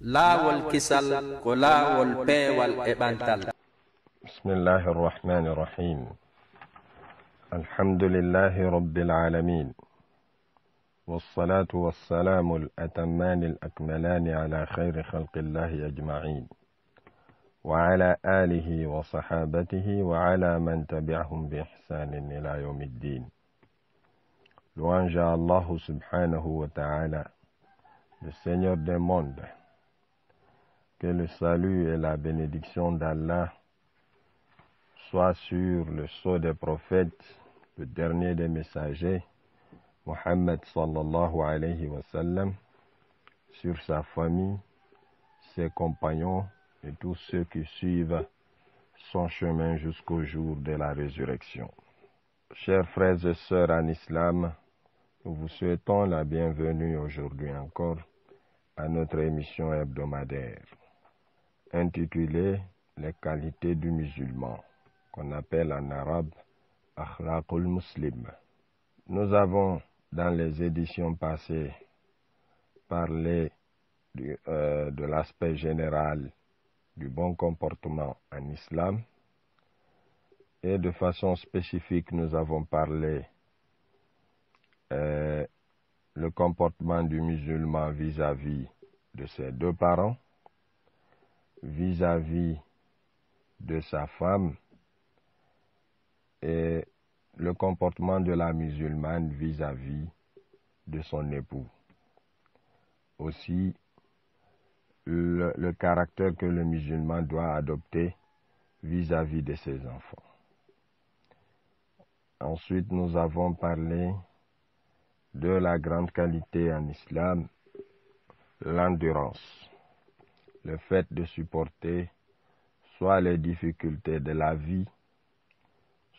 laawol kisal ko laawol peewal e ɓantal. bismillahi irrahmani irrahim. alhamdulillahi rabbil alamin. wassalatu wassalamu al-atammani al-akmalani ala khayri khalqillahi ajma'in. wa ala alihi wa sahabatihi wa ala man tabi'ahum bi ihsanin ila yawmiddin. Louange à Allah subhanahu wa ta'ala, le Seigneur des mondes. Que le salut et la bénédiction d'Allah soient sur le sceau des prophètes, le dernier des messagers, Mohammed sallallahu alayhi wa sallam, sur sa famille, ses compagnons et tous ceux qui suivent son chemin jusqu'au jour de la résurrection. Chers frères et sœurs en islam, nous vous souhaitons la bienvenue aujourd'hui encore à notre émission hebdomadaire intitulée « Les qualités du musulman », qu'on appelle en arabe « Akhlaqul Muslim ». Nous avons, dans les éditions passées, parlé de l'aspect général du bon comportement en islam, et de façon spécifique, nous avons parlé le comportement du musulman vis-à-vis de ses deux parents, vis-à-vis de sa femme, et le comportement de la musulmane vis-à-vis de son époux. Aussi, le caractère que le musulman doit adopter vis-à-vis de ses enfants. Ensuite, nous avons parlé de la grande qualité en islam, l'endurance, le fait de supporter soit les difficultés de la vie,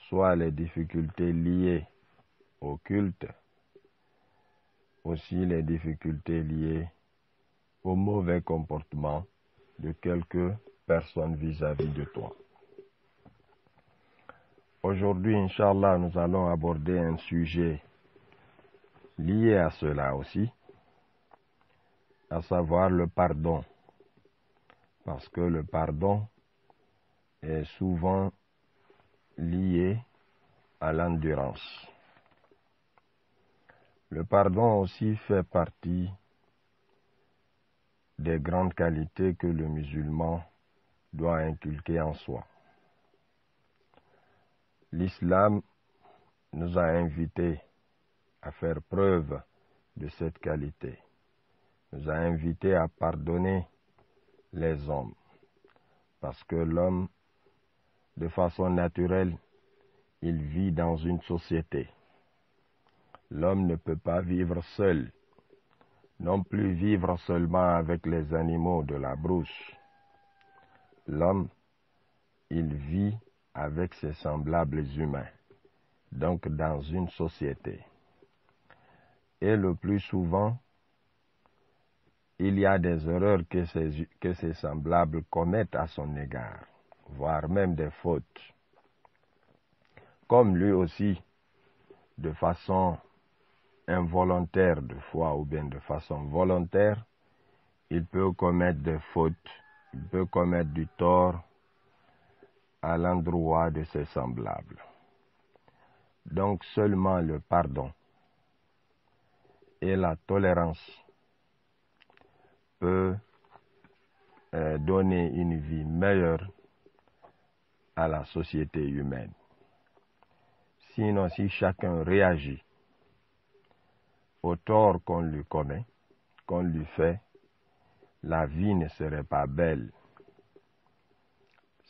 soit les difficultés liées au culte, aussi les difficultés liées au mauvais comportement de quelques personnes vis-à-vis de toi. Aujourd'hui, Inch'Allah, nous allons aborder un sujet lié à cela aussi, à savoir le pardon. Parce que le pardon est souvent lié à l'endurance. Le pardon aussi fait partie des grandes qualités que le musulman doit inculquer en soi. L'islam nous a invités à faire preuve de cette qualité. Nous a invités à pardonner les hommes. Parce que l'homme, de façon naturelle, il vit dans une société. L'homme ne peut pas vivre seul, non plus vivre seulement avec les animaux de la brousse. L'homme, il vit avec ses semblables humains, donc dans une société. Et le plus souvent, il y a des erreurs que ses semblables commettent à son égard, voire même des fautes. Comme lui aussi, de façon involontaire de fois ou bien de façon volontaire, il peut commettre des fautes, il peut commettre du tort à l'endroit de ses semblables. Donc seulement le pardon et la tolérance peut donner une vie meilleure à la société humaine. Sinon, si chacun réagit au tort qu'on lui commet, qu'on lui fait, la vie ne serait pas belle.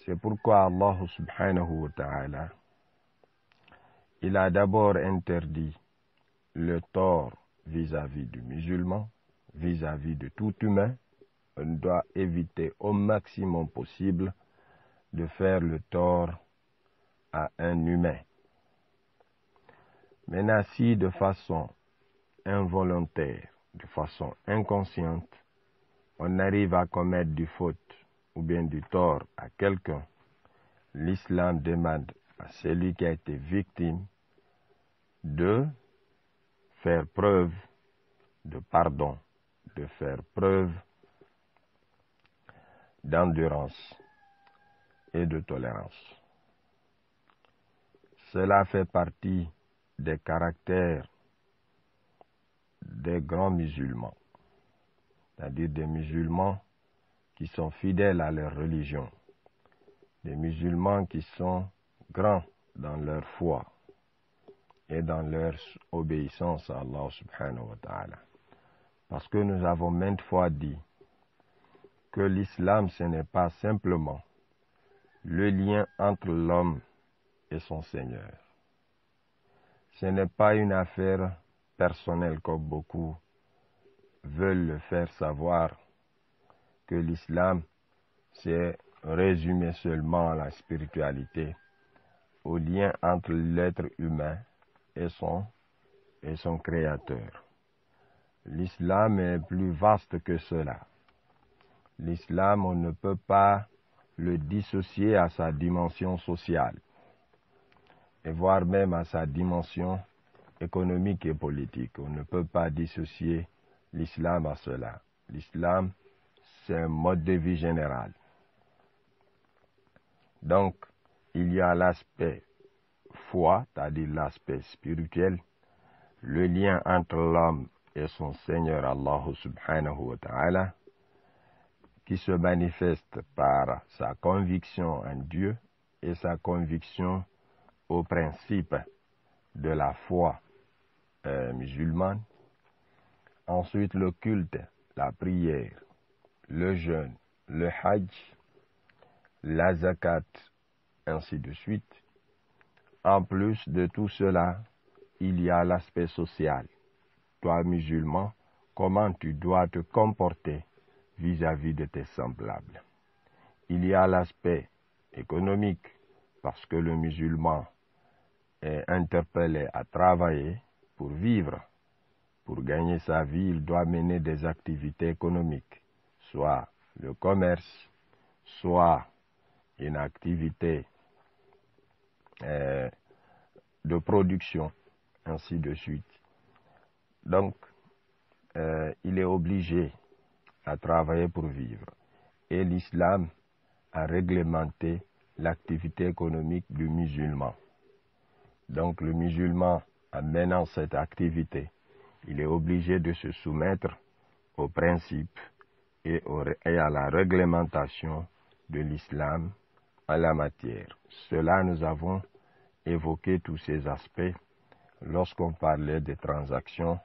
C'est pourquoi Allah subhanahu wa ta'ala, il a d'abord interdit le tort vis-à-vis du musulman, vis-à-vis de tout humain. On doit éviter au maximum possible de faire le tort à un humain. Maintenant, si de façon involontaire, de façon inconsciente, on arrive à commettre du faute ou bien du tort à quelqu'un, l'islam demande à celui qui a été victime de faire preuve de pardon, de faire preuve d'endurance et de tolérance. Cela fait partie des caractères des grands musulmans, c'est-à-dire des musulmans qui sont fidèles à leur religion, des musulmans qui sont grands dans leur foi et dans leur obéissance à Allah subhanahu wa ta'ala. Parce que nous avons maintes fois dit que l'islam, ce n'est pas simplement le lien entre l'homme et son Seigneur. Ce n'est pas une affaire personnelle comme beaucoup veulent le faire savoir, que l'islam, c'est résumé seulement à la spiritualité, au lien entre l'être humain et son créateur. L'islam est plus vaste que cela. L'islam, on ne peut pas le dissocier à sa dimension sociale, et voire même à sa dimension économique et politique. On ne peut pas dissocier l'islam à cela. L'islam, c'est un mode de vie général. Donc, il y a l'aspect foi, c'est-à-dire l'aspect spirituel, le lien entre l'homme et son Seigneur Allah subhanahu wa ta'ala, qui se manifeste par sa conviction en Dieu et sa conviction au principe de la foi musulmane. Ensuite, le culte, la prière, le jeûne, le hajj, la zakat, ainsi de suite. En plus de tout cela, il y a l'aspect social. Toi, musulman, comment tu dois te comporter vis-à-vis de tes semblables. Il y a l'aspect économique, parce que le musulman est interpellé à travailler pour vivre. Pour gagner sa vie, il doit mener des activités économiques, soit le commerce, soit une activité de production, ainsi de suite. Donc, il est obligé à travailler pour vivre. Et l'islam a réglementé l'activité économique du musulman. Donc, le musulman, en menant cette activité, il est obligé de se soumettre aux principes et à la réglementation de l'islam en la matière. Cela, nous avons évoqué tous ces aspects lorsqu'on parlait des transactions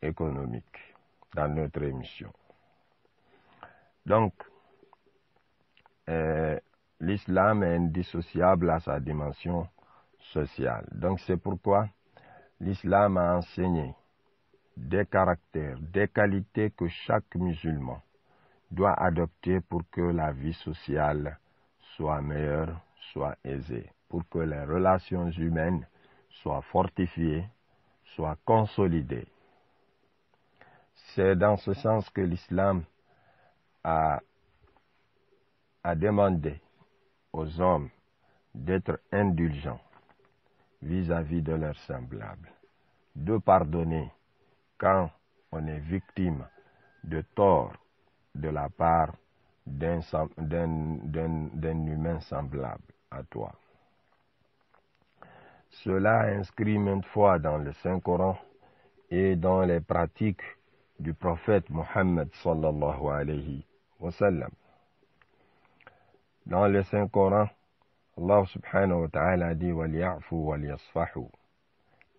économiques dans notre émission. Donc, l'islam est indissociable à sa dimension sociale. Donc, c'est pourquoi l'islam a enseigné des caractères, des qualités que chaque musulman doit adopter pour que la vie sociale soit meilleure, soit aisée, pour que les relations humaines soient fortifiées, soient consolidées. C'est dans ce sens que l'islam a demandé aux hommes d'être indulgents vis-à-vis de leurs semblables, de pardonner quand on est victime de tort de la part d'un humain semblable à toi. Cela est inscrit maintes fois dans le Saint-Coran et dans les pratiques du prophète Mohammed sallallahu alayhi wa sallam. Dans le Saint-Coran, Allah subhanahu wa ta'ala dit وَلْيَعْفُوا وَلْيَصْفَحُوا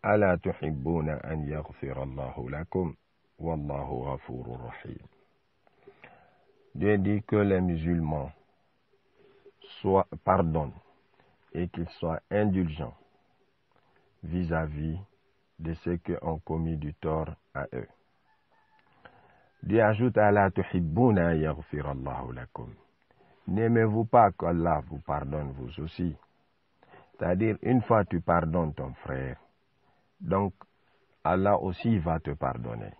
أَلَا تُحِبُّونَ أَنْ يَغْفِرَ اللَّهُ لَكُمْ وَاللَّهُ غَفُورٌ رَحِيمٌ. Dieu dit que les musulmans pardonnent et qu'ils soient indulgents vis-à-vis de ceux qui ont commis du tort à eux. Dieu ajoute أَلَا تُحِبُّونَ أَنْ يَغْفِرَ اللَّهُ لَكُمْ. N'aimez-vous pas qu'Allah vous pardonne vous aussi? C'est-à-dire, une fois tu pardonnes ton frère, donc Allah aussi va te pardonner.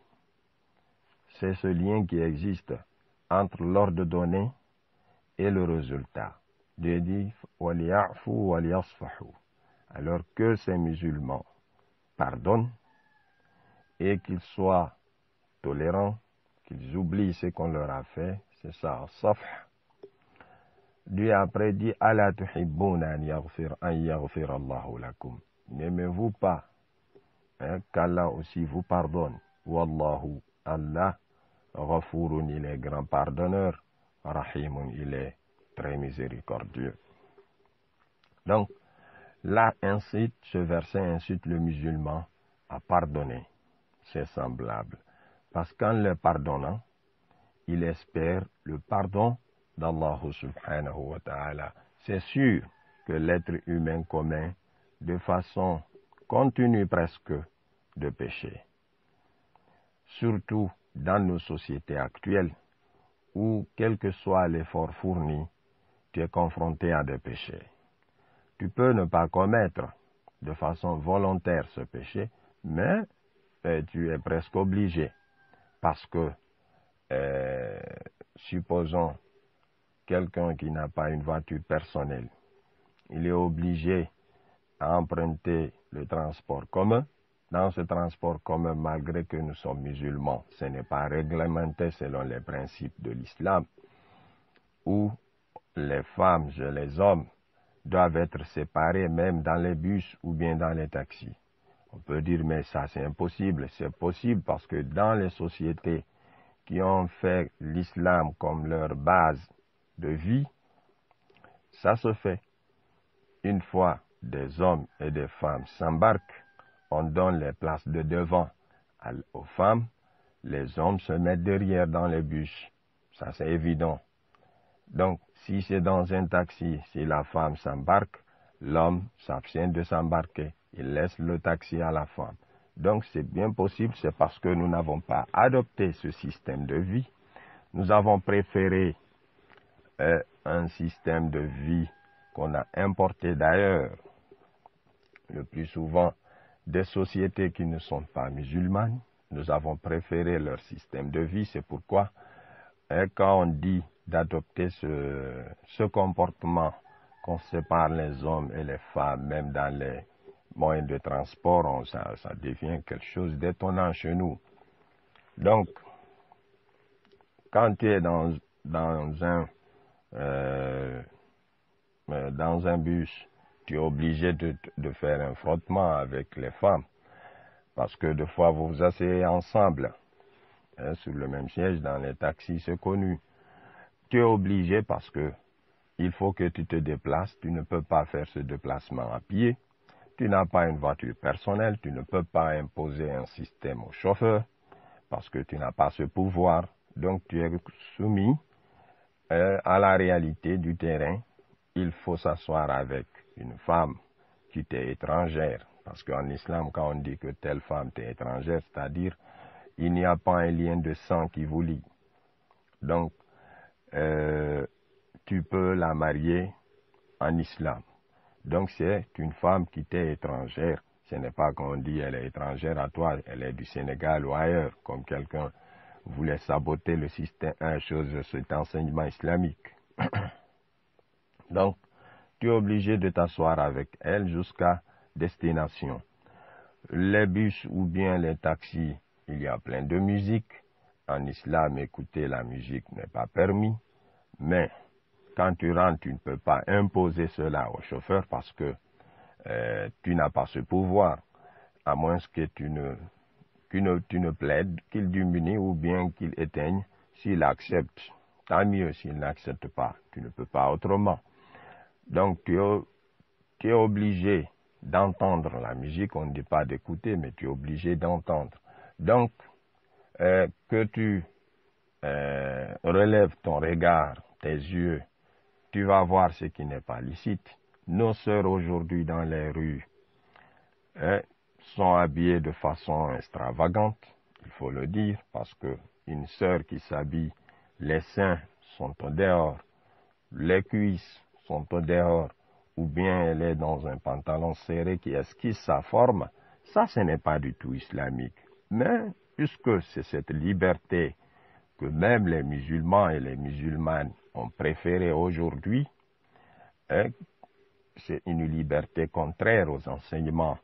C'est ce lien qui existe entre l'ordre donné et le résultat. Dieu dit وَلْيَعْفُوا وَلْيَصْفَحُوا. Alors que ces musulmans pardonnent et qu'ils soient tolérants, qu'ils oublient ce qu'on leur a fait, c'est ça, safh. Dieu après dit Ala tuhibbuna an yaghfir Allahu lakum. N'aimez-vous pas qu'Allah aussi vous pardonne? Wallahu, Allah, Ghafurun, il est grand pardonneur, Rahimun, il est très miséricordieux. Donc, là, ce verset incite le musulman à pardonner ses semblables. Parce qu'en le pardonnant, il espère le pardon d'Allah subhanahu wa ta'ala. C'est sûr que l'être humain commet de façon continue presque de péché. Surtout dans nos sociétés actuelles où, quel que soit l'effort fourni, tu es confronté à des péchés. Tu peux ne pas commettre de façon volontaire ce péché, mais tu es presque obligé parce que, supposons, quelqu'un qui n'a pas une voiture personnelle, il est obligé à emprunter le transport commun. Dans ce transport commun, malgré que nous sommes musulmans, ce n'est pas réglementé selon les principes de l'islam, où les femmes et les hommes doivent être séparés même dans les bus ou bien dans les taxis. On peut dire, mais ça c'est impossible. C'est possible parce que dans les sociétés qui ont fait l'islam comme leur base de vie, ça se fait. Une fois des hommes et des femmes s'embarquent, on donne les places de devant aux femmes, les hommes se mettent derrière dans les bus. Ça c'est évident. Donc, si c'est dans un taxi, si la femme s'embarque, l'homme s'abstient de s'embarquer. Il laisse le taxi à la femme. Donc, c'est bien possible, c'est parce que nous n'avons pas adopté ce système de vie. Nous avons préféré un système de vie qu'on a importé d'ailleurs, le plus souvent des sociétés qui ne sont pas musulmanes. Nous avons préféré leur système de vie. C'est pourquoi, quand on dit d'adopter ce comportement qu'on sépare les hommes et les femmes, même dans les moyens de transport, ça devient quelque chose d'étonnant chez nous. Donc, quand tu es dans un bus, tu es obligé de faire un frottement avec les femmes, parce que des fois vous vous asseyez ensemble sur le même siège dans les taxis, c'est connu. Tu es obligé parce que il faut que tu te déplaces, tu ne peux pas faire ce déplacement à pied, tu n'as pas une voiture personnelle, tu ne peux pas imposer un système au chauffeur, parce que tu n'as pas ce pouvoir, donc tu es soumis à la réalité du terrain. Il faut s'asseoir avec une femme qui t'est étrangère, parce qu'en islam, quand on dit que telle femme t'est étrangère, c'est-à-dire il n'y a pas un lien de sang qui vous lie. Donc, tu peux la marier en islam. Donc, c'est une femme qui t'est étrangère. Ce n'est pas qu'on dit elle est étrangère à toi, elle est du Sénégal ou ailleurs, comme quelqu'un voulait saboter le système, cet enseignement islamique. Donc, tu es obligé de t'asseoir avec elle jusqu'à destination. Les bus ou bien les taxis, il y a plein de musique. En islam, écouter la musique n'est pas permis. Mais quand tu rentres, tu ne peux pas imposer cela au chauffeur parce que tu n'as pas ce pouvoir, à moins que tu ne plaides qu'il diminue ou bien qu'il éteigne. S'il accepte, tant mieux. S'il n'accepte pas, tu ne peux pas autrement. Donc, tu es obligé d'entendre la musique. On ne dit pas d'écouter, mais tu es obligé d'entendre. Donc, que tu relèves ton regard, tes yeux, tu vas voir ce qui n'est pas licite. Nos sœurs aujourd'hui dans les rues sont habillées de façon extravagante, il faut le dire, parce que une sœur qui s'habille, les seins sont au dehors, les cuisses sont au dehors, ou bien elle est dans un pantalon serré qui esquisse sa forme, ça ce n'est pas du tout islamique. Mais puisque c'est cette liberté que même les musulmans et les musulmanes ont préféré aujourd'hui, c'est une liberté contraire aux enseignements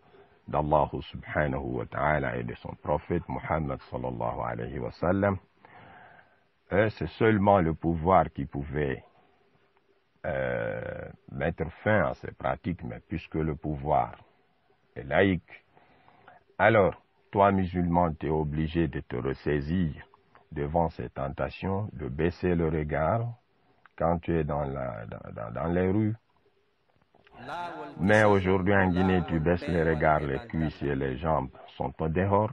d'Allah subhanahu wa ta'ala et de son prophète Muhammad sallallahu alayhi wa sallam. C'est seulement le pouvoir qui pouvait mettre fin à ces pratiques, mais puisque le pouvoir est laïque, alors toi musulman, tu es obligé de te ressaisir devant ces tentations, de baisser le regard quand tu es dans les rues. Mais aujourd'hui en Guinée, tu baisses les regards, les cuisses et les jambes sont au dehors.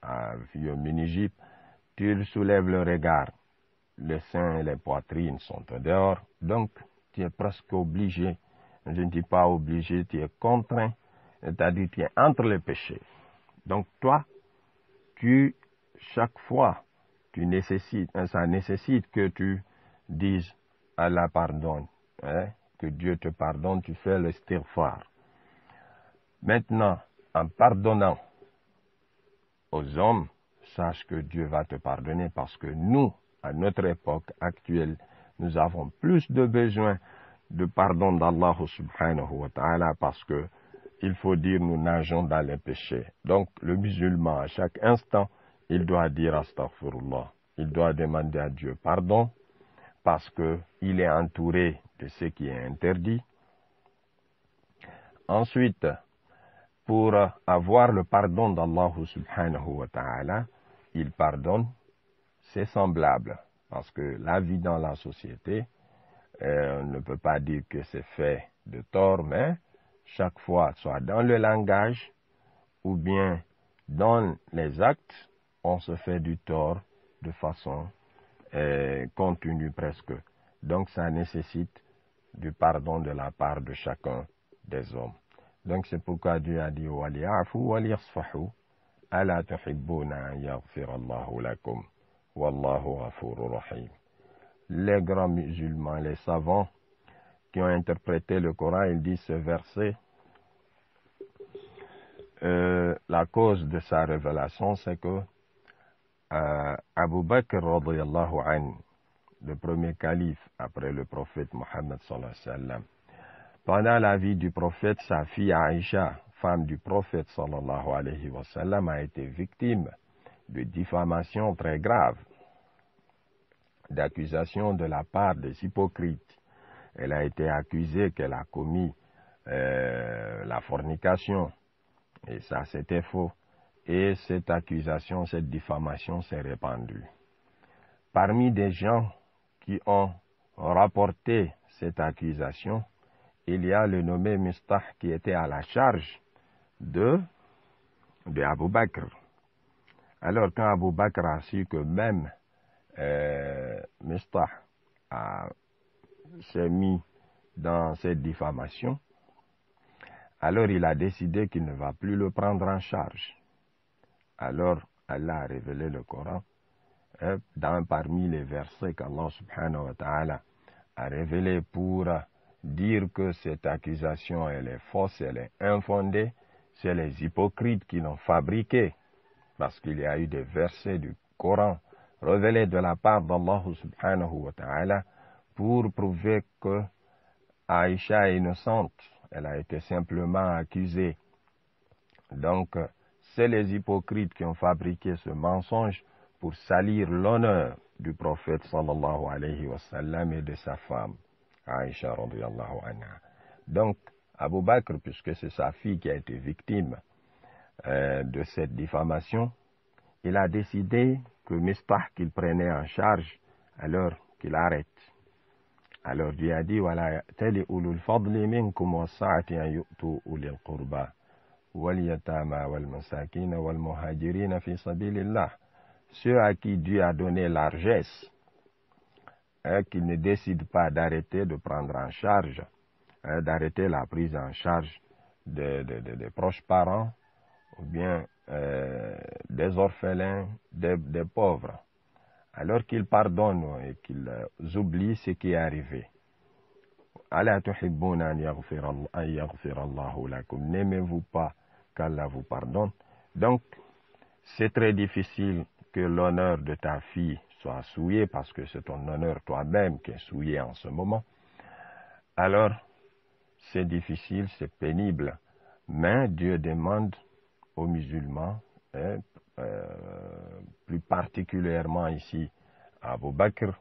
À vieux mini-jeep, tu soulèves le regard, les seins et les poitrines sont au dehors. Donc, tu es presque obligé, je ne dis pas obligé, tu es contraint, c'est-à-dire tu es entre les péchés. Donc toi, chaque fois, ça nécessite que tu dises Allah pardonne, hein, que Dieu te pardonne, tu fais le istighfar. Maintenant, en pardonnant aux hommes, sache que Dieu va te pardonner parce que nous, à notre époque actuelle, nous avons plus de besoin de pardon d'Allah subhanahu wa ta'ala parce que il faut dire nous nageons dans les péchés. Donc le musulman à chaque instant, il doit dire astaghfirullah. Il doit demander à Dieu pardon parce que il est entouré de ce qui est interdit. Ensuite, pour avoir le pardon d'Allah subhanahu wa ta'ala, il pardonne ses semblables. Parce que la vie dans la société, on ne peut pas dire que c'est fait de tort, mais chaque fois, soit dans le langage ou bien dans les actes, on se fait du tort de façon continue presque. Donc ça nécessite du pardon de la part de chacun des hommes. Donc c'est pourquoi Dieu a dit وَلْيَعْفُوا وَلْيَصْفَحُوا أَلَا تُحِبُّونَ أَنْ يَغْفِرَ اللَّهُ لَكُمْ وَاللَّهُ غَفُورٌ رَحِيمٌ. Les grands musulmans, les savants qui ont interprété le Coran, ils disent ce verset, la cause de sa révélation, c'est que Abu Bakr radiyallahu anhu, le premier calife après le prophète Mohammed sallallahu alayhi wa sallam, pendant la vie du prophète, sa fille Aïcha, femme du prophète sallallahu alayhi wa sallam, a été victime de diffamations très graves, d'accusations de la part des hypocrites. Elle a été accusée qu'elle a commis la fornication, et ça c'était faux. Et cette accusation, cette diffamation s'est répandue. Parmi des gens qui ont rapporté cette accusation, il y a le nommé Mistah qui était à la charge de Abu Bakr. Alors quand Abu Bakr a su que même Mistah s'est mis dans cette diffamation, alors il a décidé qu'il ne va plus le prendre en charge. Alors Allah a révélé le Coran parmi les versets qu'Allah subhanahu wa ta'ala a révélé pour dire que cette accusation elle est fausse, elle est infondée. C'est les hypocrites qui l'ont fabriquée, parce qu'il y a eu des versets du Coran révélés de la part d'Allah subhanahu wa ta'ala pour prouver que Aïcha est innocente. Elle a été simplement accusée. Donc, c'est les hypocrites qui ont fabriqué ce mensonge pour salir l'honneur du prophète sallallahu alayhi wa sallam et de sa femme, Aïcha radiyallahu anha. Donc, Abu Bakr, puisque c'est sa fille qui a été victime de cette diffamation, il a décidé que Mistah qu'il prenait en charge, alors qu'il arrête. Alors Dieu a dit وَلَا يَأْتَلِ أُولُو الْفَضْلِ مِنْكُمْ وَالسَّعَةِ أَنْ يُؤْتُوا أُولِي الْقُرْبَى وَالْيَتَامَى وَالْمَسَاكِينَ وَالْمُهَاجِرِينَ فِي سَبِيلِ اللَّهِ. Ceux à qui Dieu a donné largesse, qu'ils ne décident pas d'arrêter de prendre en charge, d'arrêter la prise en charge des proches parents, ou bien des orphelins, des pauvres, alors qu'ils pardonnent et qu'ils oublient ce qui est arrivé. Ala tuhibbuna an yaghfira Allahu lakum. N'aimez-vous pas qu'Allah vous pardonne? Donc, c'est très difficile que l'honneur de ta fille soit souillé, parce que c'est ton honneur toi-même qui est souillé en ce moment. Alors, c'est difficile, c'est pénible, mais Dieu demande aux musulmans, plus particulièrement ici à Abu Bakr,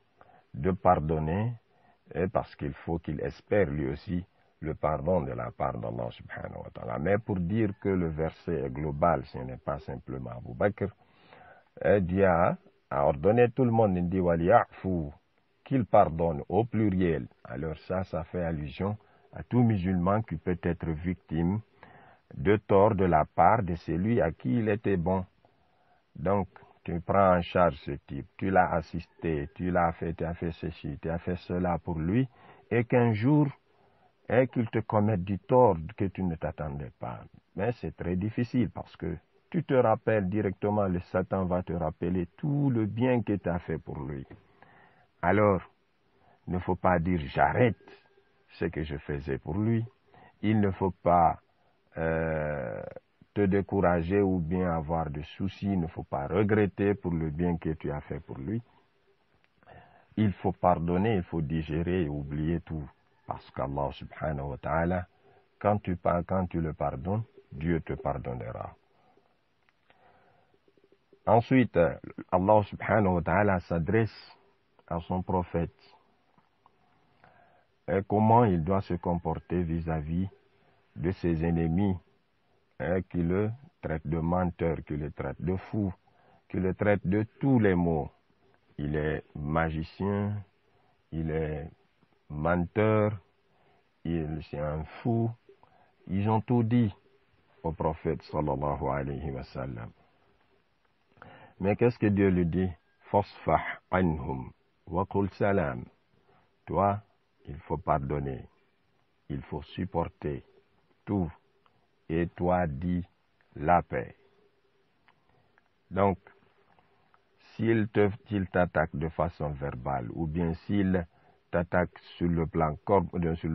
de pardonner et parce qu'il faut qu'il espère lui aussi le pardon de la part d'Allah subhanahu wa ta'ala. Mais pour dire que le verset est global, ce n'est pas simplement Abu Bakr, Dieu a ordonné tout le monde, il dit waliya'fu, qu'il pardonne au pluriel. Alors ça fait allusion à tout musulman qui peut être victime de tort de la part de celui à qui il était bon. Donc, tu prends en charge ce type, tu l'as assisté, tu as fait ceci, tu as fait cela pour lui, et qu'un jour, qu'il te commette du tort que tu ne t'attendais pas. Mais c'est très difficile parce que tu te rappelles directement, le Satan va te rappeler tout le bien que tu as fait pour lui. Alors, il ne faut pas dire j'arrête ce que je faisais pour lui. Il ne faut pas te décourager ou bien avoir de soucis. Il ne faut pas regretter pour le bien que tu as fait pour lui. Il faut pardonner, il faut digérer et oublier tout. Parce qu'Allah subhanahu wa ta'ala, quand tu le pardonnes, Dieu te pardonnera. Ensuite, Allah subhanahu wa ta'ala s'adresse à son prophète. Et comment il doit se comporter vis-à-vis de ses ennemis, qui le traitent de menteur, qui le traitent de fou, qui le traitent de tous les maux. Il est magicien, il est menteur, c'est un fou. Ils ont tout dit au prophète sallallahu alayhi wa sallam. Mais qu'est-ce que Dieu lui dit? Fasfah anhum wa qul salam. Toi, il faut pardonner, il faut supporter tout, et toi dis la paix. Donc, s'il t'attaque de façon verbale, ou bien s'il t'attaque sur le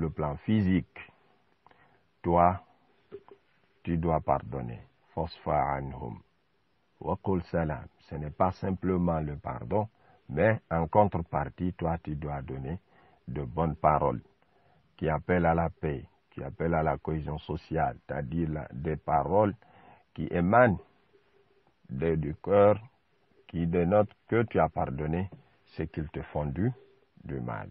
plan physique, toi, tu dois pardonner. Fasfa anhum wa qul salam. Ce n'est pas simplement le pardon, mais en contrepartie, toi, tu dois donner de bonnes paroles qui appellent à la paix, qui appellent à la cohésion sociale, c'est-à-dire des paroles qui émanent du cœur, qui dénotent que tu as pardonné ce qu'ils te font du mal.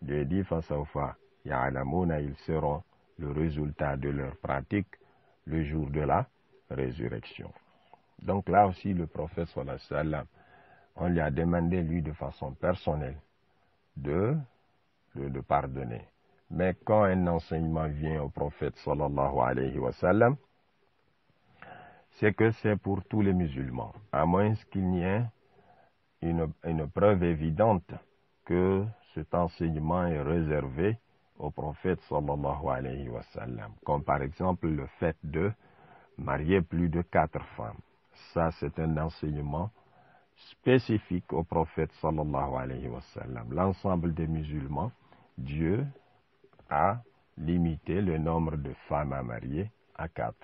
Dieu dit, fasawfa ya'lamuna, ils seront le résultat de leur pratique le jour de la résurrection. Donc là aussi, le prophète sallallahu alayhi wa sallam, on lui a demandé, lui, de façon personnelle, de pardonner. Mais quand un enseignement vient au prophète sallallahu alayhi wa sallam, c'est que c'est pour tous les musulmans, à moins qu'il n'y ait une preuve évidente que cet enseignement est réservé au prophète sallallahu alayhi wa sallam, comme par exemple le fait de marier plus de 4 femmes. Ça, c'est un enseignement spécifique au prophète sallallahu alayhi wa sallam. L'ensemble des musulmans, Dieu a limité le nombre de femmes à marier à 4.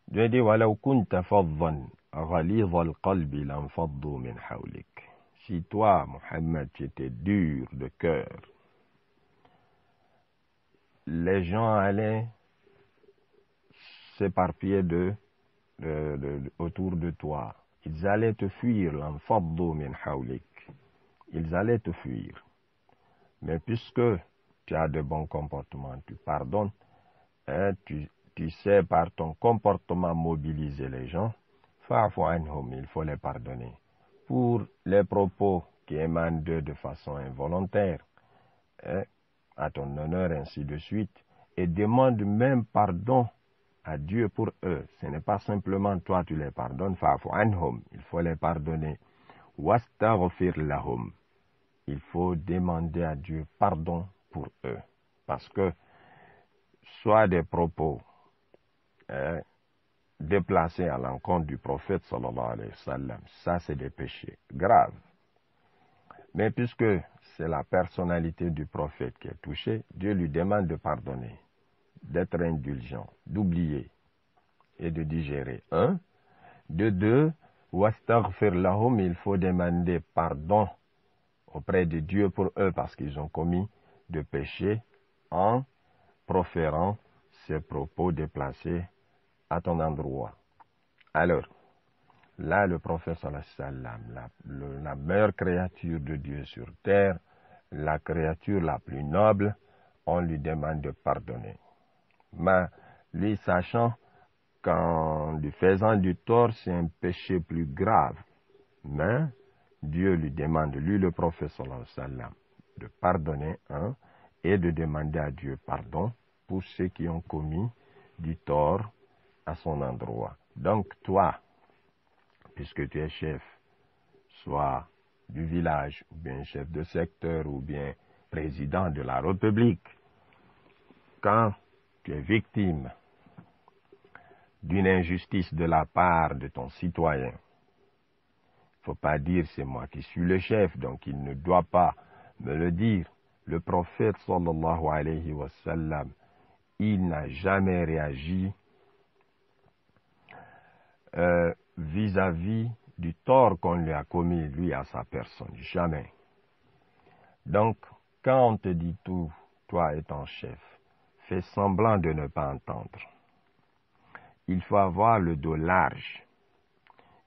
Dieu dit walau kunta faddan ghalidha al-qalbi lanfaddu min hawlik. Si toi, Mohammed, tu étais dur de cœur, les gens allaient s'éparpiller autour de toi. Ils allaient te fuir, lanfaddu min hawlik. Ils allaient te fuir. Mais puisque tu as de bons comportements, tu pardonnes, tu sais par ton comportement mobiliser les gens, fa'fu anhum, il faut les pardonner. Pour les propos qui émanent d'eux de façon involontaire, à ton honneur, ainsi de suite, et demande même pardon à Dieu pour eux. Ce n'est pas simplement toi tu les pardonnes, fa'fu anhum, il faut les pardonner. Wastaghfir lahum, il faut demander à Dieu pardon pour eux. Parce que soit des propos déplacés à l'encontre du prophète sallallahu alayhi wa sallam, ça c'est des péchés graves. Mais puisque c'est la personnalité du prophète qui est touchée, Dieu lui demande de pardonner, d'être indulgent, d'oublier et de digérer. Un. De deux, wastaghfir lahum, il faut demander pardon auprès de Dieu pour eux parce qu'ils ont commis de péchés en proférant ces propos déplacés à ton endroit. Alors, là le prophète sallallahu alayhi wa sallam, la meilleure créature de Dieu sur terre, la créature la plus noble, on lui demande de pardonner. Mais lui, sachant qu'en lui faisant du tort, c'est un péché plus grave, mais Dieu lui demande, lui le prophète sallallahu alayhi wa sallam, de pardonner et de demander à Dieu pardon pour ceux qui ont commis du tort à son endroit. Donc toi, puisque tu es chef, soit du village, ou bien chef de secteur, ou bien président de la République, quand tu es victime d'une injustice de la part de ton citoyen, il ne faut pas dire c'est moi qui suis le chef, donc il ne doit pas me le dire. Le prophète sallallahu alayhi wa sallam, il n'a jamais réagi vis-à-vis du tort qu'on lui a commis, lui, à sa personne. Jamais. Donc, quand on te dit tout, toi étant chef, fais semblant de ne pas entendre. Il faut avoir le dos large.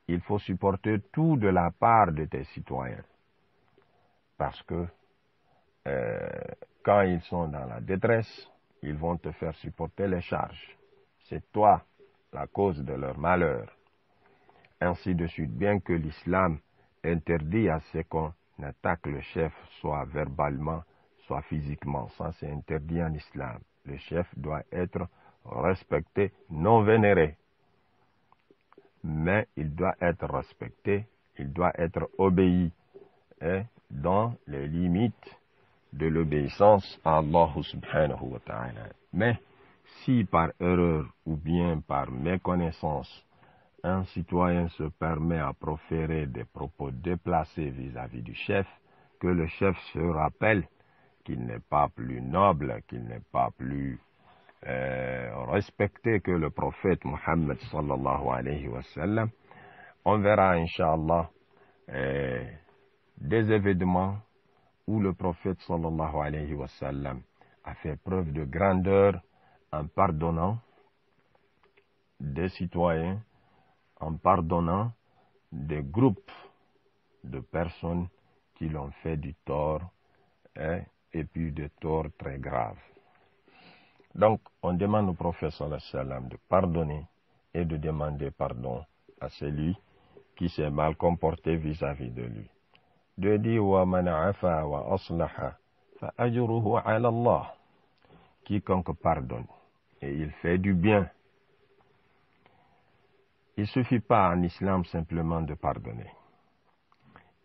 Il faut supporter tout de la part de tes citoyens. Parce que quand ils sont dans la détresse, ils vont te faire supporter les charges. C'est toi la cause de leur malheur. Ainsi de suite, bien que l'islam interdit à ce qu'on attaque le chef, soit verbalement, soit physiquement. Ça, c'est interdit en islam. Le chef doit être respecté, non vénéré. Mais il doit être respecté, il doit être obéi, dans les limites de l'obéissance à Allah subhanahu wa ta'ala. Mais si par erreur ou bien par méconnaissance, un citoyen se permet à proférer des propos déplacés vis-à-vis du chef, que le chef se rappelle qu'il n'est pas plus noble, qu'il n'est pas plus respecté que le prophète Mohammed sallallahu alayhi wa sallam, on verra inch'Allah des événements où le prophète sallallahu alayhi wa sallam a fait preuve de grandeur en pardonnant des citoyens, en pardonnant des groupes de personnes qui l'ont fait du tort, et puis des torts très graves. Donc, on demande au prophète sallallahu alayhi wa sallam de pardonner et de demander pardon à celui qui s'est mal comporté vis-à-vis de lui. Dieu dit wa man afa wa aslaha fa ajruhu ala Allah. Quiconque pardonne et il fait du bien. Il ne suffit pas en islam simplement de pardonner.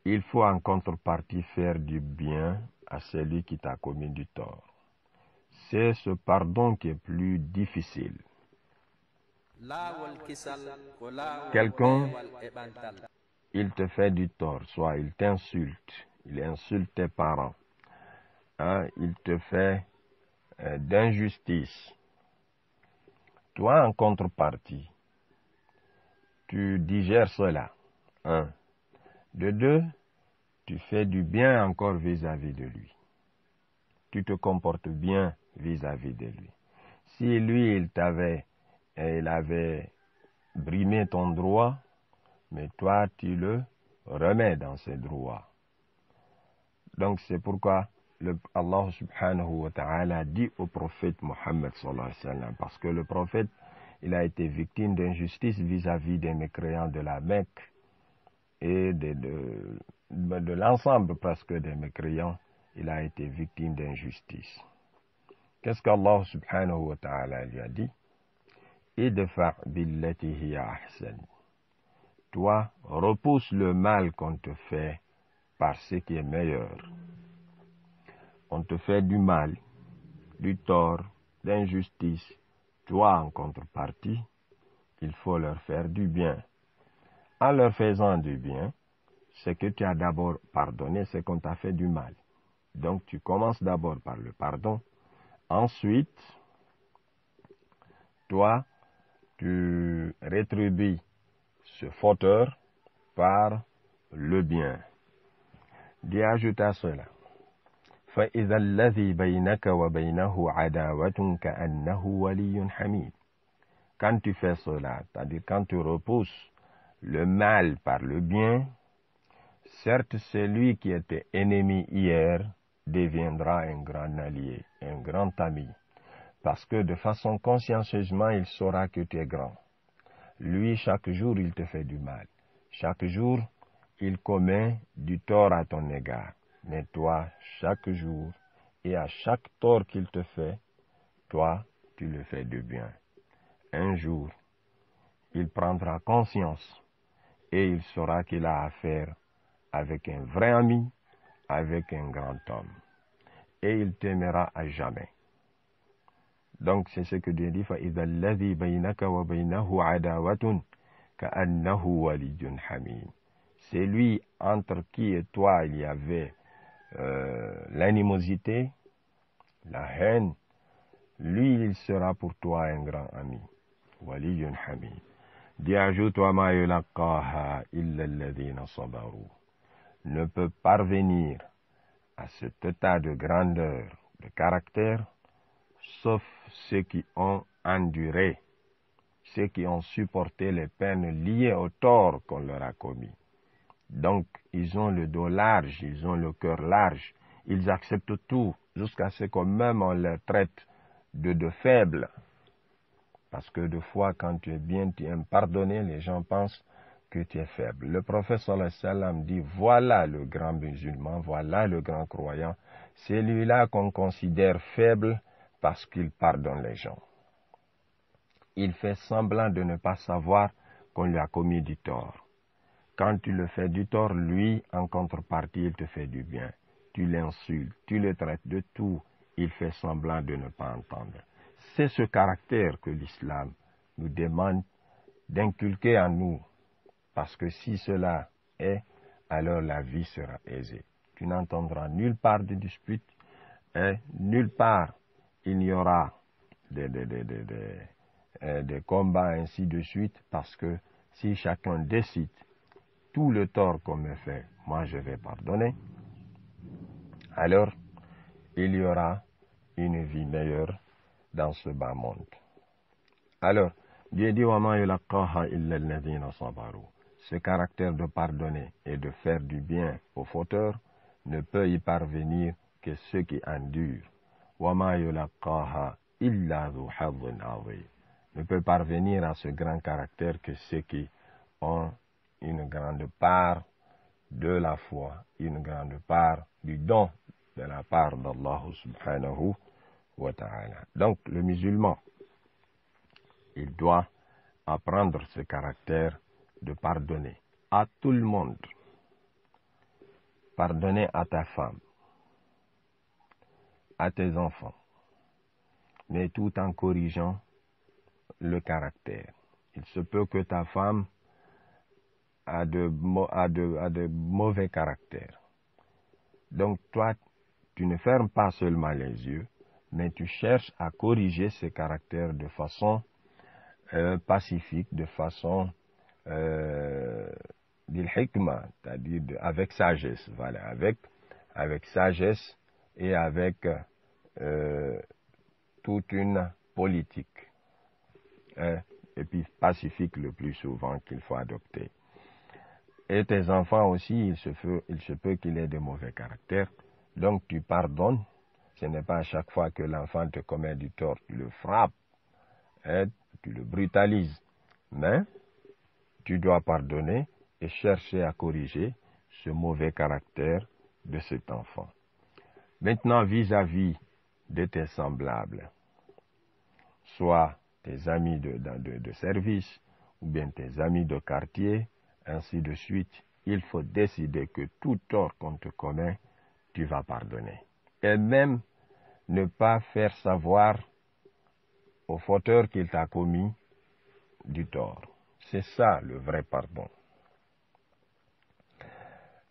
Il faut en contrepartie faire du bien à celui qui t'a commis du tort. C'est ce pardon qui est plus difficile. Quelqu'un, il te fait du tort, soit il t'insulte, il insulte tes parents, il te fait d'injustice. Toi, en contrepartie, tu digères cela. De deux, tu fais du bien encore vis-à-vis de lui. Tu te comportes bien vis-à-vis de lui. Si lui, il avait brimé ton droit, mais toi, tu le remets dans ses droits. Donc, c'est pourquoi Allah subhanahu wa ta'ala dit au prophète Mohammed sallallahu alayhi wa sallam, parce que le prophète, il a été victime d'injustice vis-à-vis des mécréants de la Mecque et de l'ensemble presque des mécréants, il a été victime d'injustice. Qu'est-ce qu'Allah subhanahu wa ta'ala lui a dit? Idfa' billati hiya ahsan. Toi, repousse le mal qu'on te fait par ce qui est meilleur. On te fait du mal, du tort, d'injustice. Toi, en contrepartie, il faut leur faire du bien. En leur faisant du bien, c'est que tu as d'abord pardonné ce qu'on t'a fait du mal. Donc, tu commences d'abord par le pardon. Ensuite, toi, tu rétribues ce fauteur par le bien. Dieu ajoute à cela. فَإِذَا الَّذِي بَيْنَكَ وَبَيْنَهُ عَدَاوَةٌ كَأَنَّهُ وَلِيٌّ حَمِيدٌ. Quand tu fais cela, c'est-à-dire quand tu repousses le mal par le bien, certes celui qui était ennemi hier deviendra un grand allié, un grand ami, parce que de façon consciencieusement, il saura que tu es grand. Lui, chaque jour, il te fait du mal. Chaque jour, il commet du tort à ton égard. Mais toi, chaque jour, et à chaque tort qu'il te fait, toi, tu le fais de bien. Un jour, il prendra conscience et il saura qu'il a affaire avec un vrai ami, avec un grand homme. Et il t'aimera à jamais. Donc, c'est ce que Dieu dit, فَإِذَا الَّذِي بَيْنَكَ وَبَيْنَهُ عَدَاوَةٌ كَأَنَّهُ وَلِيٌّ حَمِيمٌ. C'est lui entre qui et toi il y avait l'animosité, la haine. Lui, il sera pour toi un grand ami. وَلِيٌّ حَمِيمٌ. Dieu ajoute, وَمَا يُلَقَّاهَا إِلَّا الَّذِينَ صَبَرُوا. Ne peut parvenir à cet état de grandeur, de caractère, sauf ceux qui ont enduré, ceux qui ont supporté les peines liées au tort qu'on leur a commis. Donc, ils ont le dos large, ils ont le cœur large, ils acceptent tout, jusqu'à ce qu'on même on les traite de faibles. Parce que des fois, quand tu es bien, tu aimes pardonner, les gens pensent que tu es faible. Le prophète sallallahu alayhi wa sallam dit, voilà le grand musulman, voilà le grand croyant, c'est lui-là qu'on considère faible parce qu'il pardonne les gens. Il fait semblant de ne pas savoir qu'on lui a commis du tort. Quand tu le fais du tort, lui, en contrepartie, il te fait du bien. Tu l'insultes, tu le traites de tout, il fait semblant de ne pas entendre. C'est ce caractère que l'islam nous demande d'inculquer en nous. Parce que si cela est, alors la vie sera aisée. Tu n'entendras nulle part de dispute, et nulle part il n'y aura des combats ainsi de suite, parce que si chacun décide tout le tort qu'on me fait, moi je vais pardonner, alors il y aura une vie meilleure dans ce bas monde. Alors, Dieu dit, وَمَا يُلَقَّاهَا إِلَّا الَّذِينَ صَبَرُوا. Ce caractère de pardonner et de faire du bien aux fauteurs ne peut y parvenir que ceux qui endurent. وَمَا يُلَقَّاهَا إِلَّا ذُو حَظٍّ عَظِيمٍ. Ne peut parvenir à ce grand caractère que ceux qui ont une grande part de la foi, une grande part du don de la part d'Allah subhanahu wa ta'ala. Donc, le musulman, il doit apprendre ce caractère de pardonner à tout le monde. Pardonner à ta femme, à tes enfants, mais tout en corrigeant le caractère. Il se peut que ta femme a de mauvais caractères. Donc toi, tu ne fermes pas seulement les yeux, mais tu cherches à corriger ces caractères de façon pacifique, de façon bil hikma, c'est-à-dire avec sagesse, voilà, avec sagesse et avec toute une politique, et puis pacifique le plus souvent qu'il faut adopter. Et tes enfants aussi, il se peut qu'il ait de mauvais caractères, donc tu pardonnes. Ce n'est pas à chaque fois que l'enfant te commet du tort, tu le frappes, tu le brutalises, mais tu dois pardonner et chercher à corriger ce mauvais caractère de cet enfant. Maintenant, vis-à-vis de tes semblables, soit tes amis de service ou bien tes amis de quartier, ainsi de suite, il faut décider que tout tort qu'on te commet, tu vas pardonner. Et même ne pas faire savoir au fauteur qu'il t'a commis du tort. C'est ça le vrai pardon.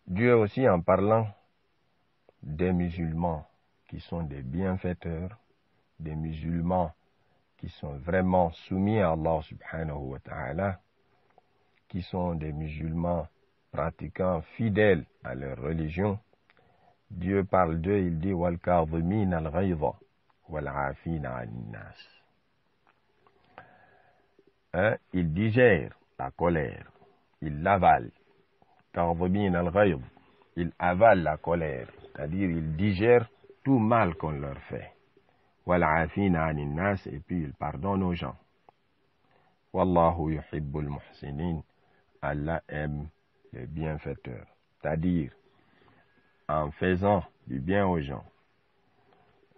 Dieu aussi, en parlant des musulmans qui sont des bienfaiteurs, des musulmans qui sont vraiment soumis à Allah subhanahu wa ta'ala, qui sont des musulmans pratiquants fidèles à leur religion, Dieu parle d'eux, il dit وَالْكَاظِمِينَ الْغَيْظَ وَالْعَافِينَ عَنِ النَّاسِ. Il digère la colère il l'avale. Kadhibin al-ghayz, il avale la colère, c'est-à-dire il digère tout mal qu'on leur fait. Wal-afina anin nas, et puis il pardonne aux gens. Wallahu yuhibbul muhsinin, Allah aime les bienfaiteurs, c'est-à-dire en faisant du bien aux gens,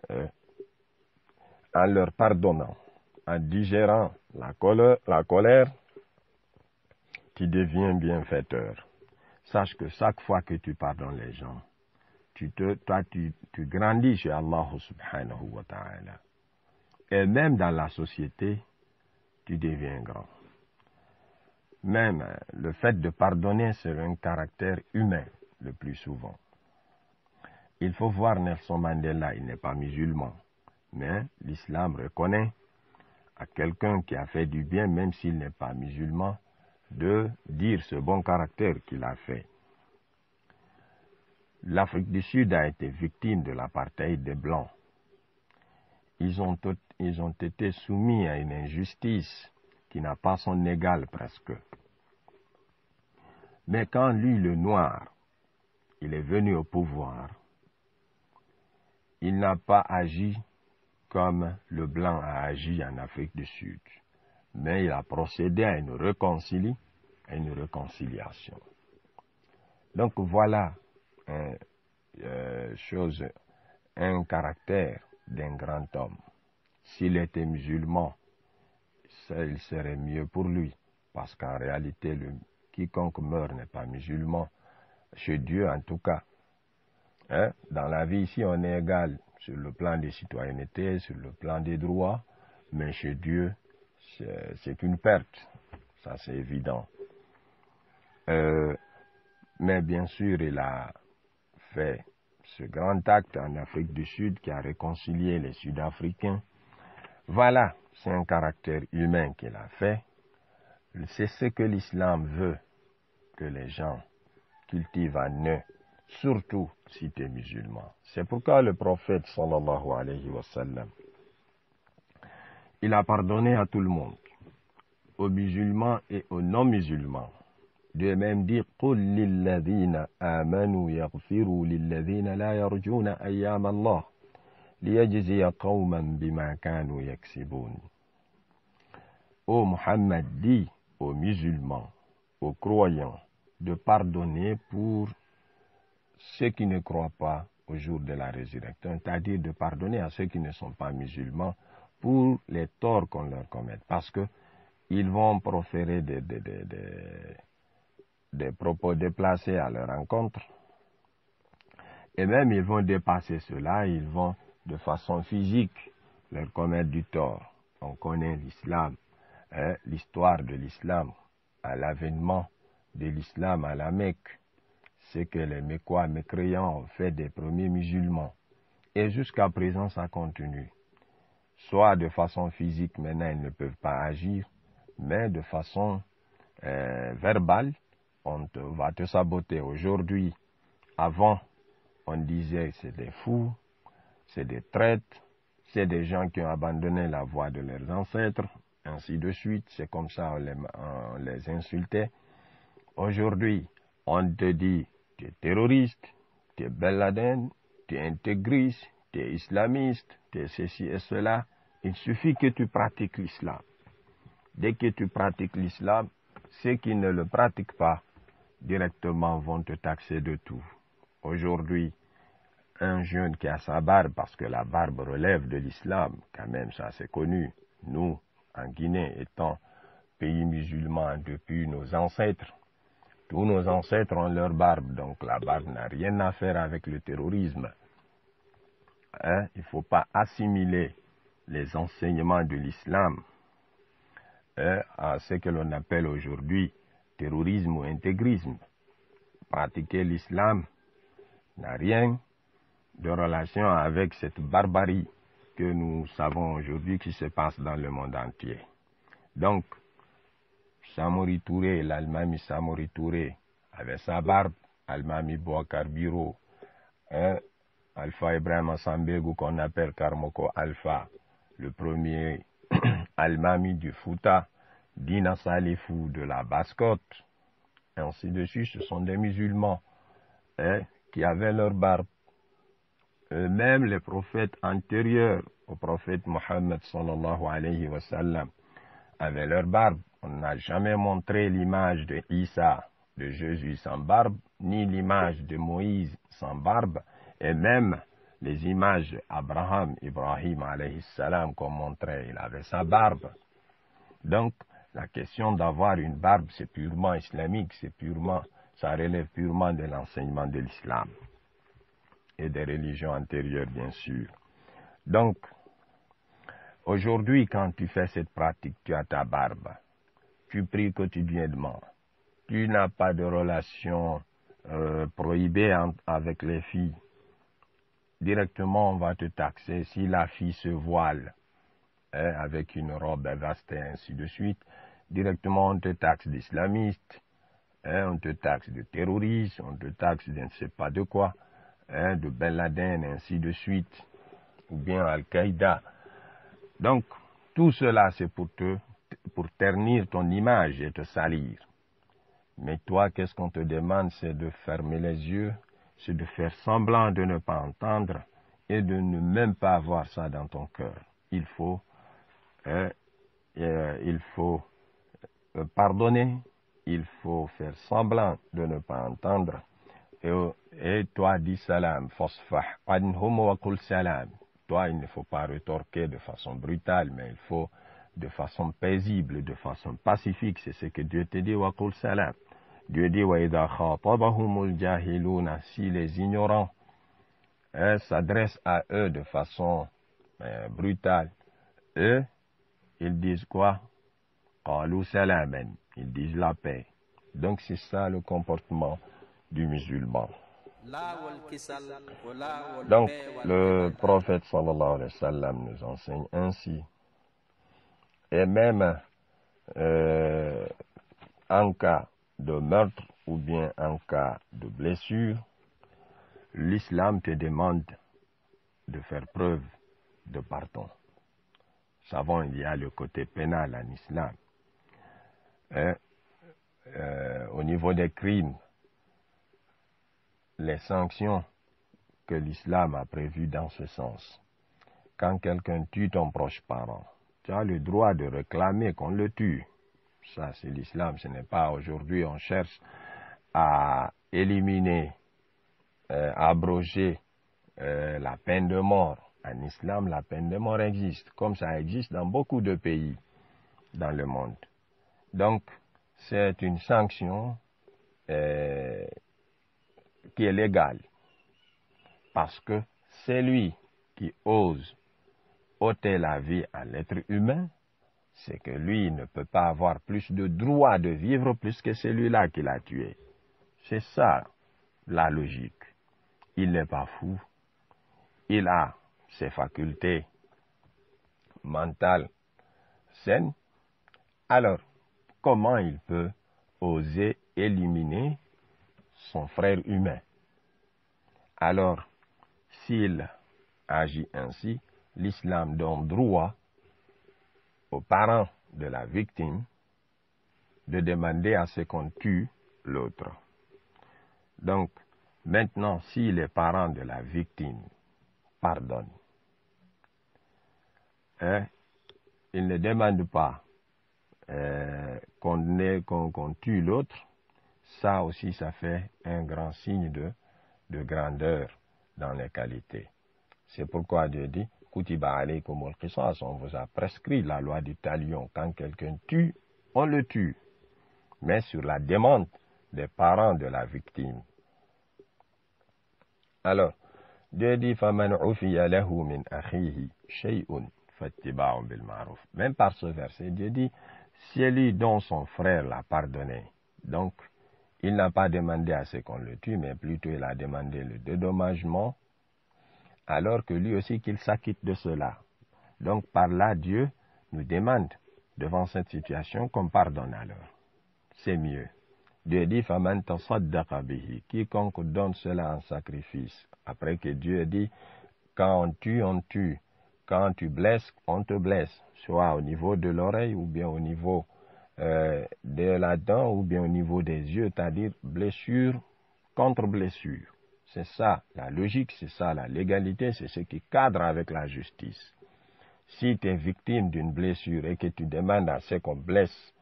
en leur pardonnant, en digérant la colère, tu deviens bienfaiteur. Sache que chaque fois que tu pardonnes les gens, tu grandis chez Allah subhanahu wa ta'ala. Et même dans la société, tu deviens grand. Même le fait de pardonner, c'est un caractère humain le plus souvent. Il faut voir Nelson Mandela, il n'est pas musulman, mais l'islam reconnaît à quelqu'un qui a fait du bien, même s'il n'est pas musulman, de dire ce bon caractère qu'il a fait. L'Afrique du Sud a été victime de l'apartheid des Blancs. Ils ont été soumis à une injustice qui n'a pas son égal presque. Mais quand lui, le noir, il est venu au pouvoir, il n'a pas agi comme le blanc a agi en Afrique du Sud, mais il a procédé à une réconciliation. Donc voilà un caractère d'un grand homme. S'il était musulman, il serait mieux pour lui, parce qu'en réalité, quiconque meurt n'est pas musulman, chez Dieu en tout cas. Dans la vie ici, on est égal sur le plan des citoyennetés, sur le plan des droits, mais chez Dieu, c'est une perte, ça c'est évident. Mais bien sûr, il a fait ce grand acte en Afrique du Sud qui a réconcilié les Sud-Africains. Voilà, c'est un caractère humain qu'il a fait. C'est ce que l'islam veut que les gens cultivent en eux, surtout si tu es musulman. C'est pourquoi le prophète sallallahu alayhi wa sallam, il a pardonné à tout le monde, aux musulmans et aux non-musulmans. Dieu même dit قُلْ لِلَّذِينَ آمَنُوا يَغْفِرُوا لِلَّذِينَ لَا يَرْجُونَ أَيَّامَ اللَّهِ لِيَجْزِيَ قَوْمًا بِمَا كَانُوا يَكْسِبُونَ. Ô Muhammad, dit aux musulmans, aux croyants, de pardonner pour ceux qui ne croient pas au jour de la résurrection, c'est-à-dire de pardonner à ceux qui ne sont pas musulmans pour les torts qu'on leur commette, parce que ils vont proférer des propos déplacés à leur encontre, et même ils vont dépasser cela, ils vont de façon physique leur commettre du tort. On connaît l'islam, l'histoire de l'islam, à l'avènement de l'islam à la Mecque, c'est que les Mécois mécréants ont fait des premiers musulmans, et jusqu'à présent ça continue. Soit de façon physique, maintenant ils ne peuvent pas agir, mais de façon verbale, on va te saboter. Aujourd'hui, avant, on disait c'est des fous, c'est des traîtres, c'est des gens qui ont abandonné la voie de leurs ancêtres, ainsi de suite. C'est comme ça on les insultait. Aujourd'hui, on te dit tu es terroriste, tu es Ben Laden, tu es intégriste, tu es islamiste, tu es ceci et cela. Il suffit que tu pratiques l'islam. Dès que tu pratiques l'islam, ceux qui ne le pratiquent pas directement vont te taxer de tout. Aujourd'hui, un jeune qui a sa barbe, parce que la barbe relève de l'islam, quand même ça c'est connu, nous, en Guinée, étant pays musulman depuis nos ancêtres, tous nos ancêtres ont leur barbe, donc la barbe n'a rien à faire avec le terrorisme. Il ne faut pas assimiler les enseignements de l'islam à ce que l'on appelle aujourd'hui terrorisme ou intégrisme. Pratiquer l'islam n'a rien de relation avec cette barbarie que nous savons aujourd'hui qui se passe dans le monde entier. Donc, Samori Touré, l'Almami Samori Touré, avec sa barbe, Almami Bouakar Biro, Alpha Ibrahim Sambegou qu'on appelle Karmoko Alpha, le premier Almami du Fouta, Dina Salifou de la Basse-Côte, ainsi de suite, ce sont des musulmans qui avaient leur barbe. Même les prophètes antérieurs au prophète Mohammed sallallahu alayhi wa sallam avaient leur barbe. On n'a jamais montré l'image de Isa, de Jésus sans barbe, ni l'image de Moïse sans barbe, et même les images d'Abraham, Ibrahim alayhi salam qu'on montrait, il avait sa barbe. Donc, la question d'avoir une barbe, c'est purement islamique, ça relève purement de l'enseignement de l'islam et des religions antérieures, bien sûr. Donc, aujourd'hui, quand tu fais cette pratique, tu as ta barbe, tu pries quotidiennement, tu n'as pas de relation prohibée avec les filles, directement on va te taxer. Si la fille se voile avec une robe vaste et ainsi de suite, directement on te taxe d'islamiste, on te taxe de terroriste, on te taxe de ne sais pas de quoi, de Ben Laden, ainsi de suite, ou bien Al-Qaïda. Donc, tout cela, c'est pour ternir ton image et te salir. Mais toi, qu'est-ce qu'on te demande? C'est de fermer les yeux, c'est de faire semblant de ne pas entendre et de ne même pas avoir ça dans ton cœur. Il faut pardonner, il faut faire semblant de ne pas entendre. Et toi, dis salam, fasfah anhum wa qul salam. Toi, il ne faut pas rétorquer de façon brutale, mais il faut de façon paisible, de façon pacifique. C'est ce que Dieu te dit, wa qul salam. Dieu dit, wa idha khatabahumul jahiluna, si les ignorants s'adressent à eux de façon brutale, eux, ils disent quoi? Qalu salaman, ils disent la paix. Donc c'est ça le comportement du musulman. Donc le prophète sallallahu alayhi wa sallam nous enseigne ainsi. Et même en cas de meurtre ou bien en cas de blessure, l'islam te demande de faire preuve de pardon. Nous savons, il y a le côté pénal en islam. Au niveau des crimes, les sanctions que l'islam a prévues dans ce sens. Quand quelqu'un tue ton proche parent, tu as le droit de réclamer qu'on le tue. Ça, c'est l'islam. Ce n'est pas aujourd'hui, on cherche à éliminer, à abroger la peine de mort. En islam, la peine de mort existe, comme ça existe dans beaucoup de pays dans le monde. Donc, c'est une sanction qui est légale, parce que c'est lui qui ose ôter la vie à l'être humain, c'est que lui ne peut pas avoir plus de droit de vivre plus que celui-là qui l'a tué. C'est ça la logique. Il n'est pas fou, il a ses facultés mentales saines. Alors, comment il peut oser éliminer son frère humain? Alors, s'il agit ainsi, l'islam donne droit aux parents de la victime de demander à ce qu'on tue l'autre. Donc, maintenant, si les parents de la victime pardonnent, ils ne demandent pas qu'on tue l'autre, ça aussi, ça fait un grand signe de grandeur dans les qualités. C'est pourquoi Dieu dit, Kutiba alaykumul qisas, on vous a prescrit la loi du talion. Quand quelqu'un tue, on le tue, mais sur la demande des parents de la victime. Alors, Dieu dit, فَمَنْ عُفِيَ لَهُ مِنْ أَخِيهِ شَيْءٌ فَاتِّبَاعٌ بِالْمَعْرُوفِ. Même par ce verset, Dieu dit, c'est lui dont son frère l'a pardonné. Donc, il n'a pas demandé à ce qu'on le tue, mais plutôt il a demandé le dédommagement, alors que lui aussi qu'il s'acquitte de cela. Donc, par là, Dieu nous demande, devant cette situation, qu'on pardonne alors. C'est mieux. Dieu dit, فَمَنْ تَصَدَّقَ بِهِ. Quiconque donne cela en sacrifice. Après que Dieu dit, quand on tue, on tue. Quand tu blesses, on te blesse. Soit au niveau de l'oreille ou bien au niveau de la dent ou bien au niveau des yeux, c'est-à-dire blessure contre blessure. C'est ça la logique, c'est ça la légalité, c'est ce qui cadre avec la justice. Si tu es victime d'une blessure et que tu demandes à ce qu'on blesse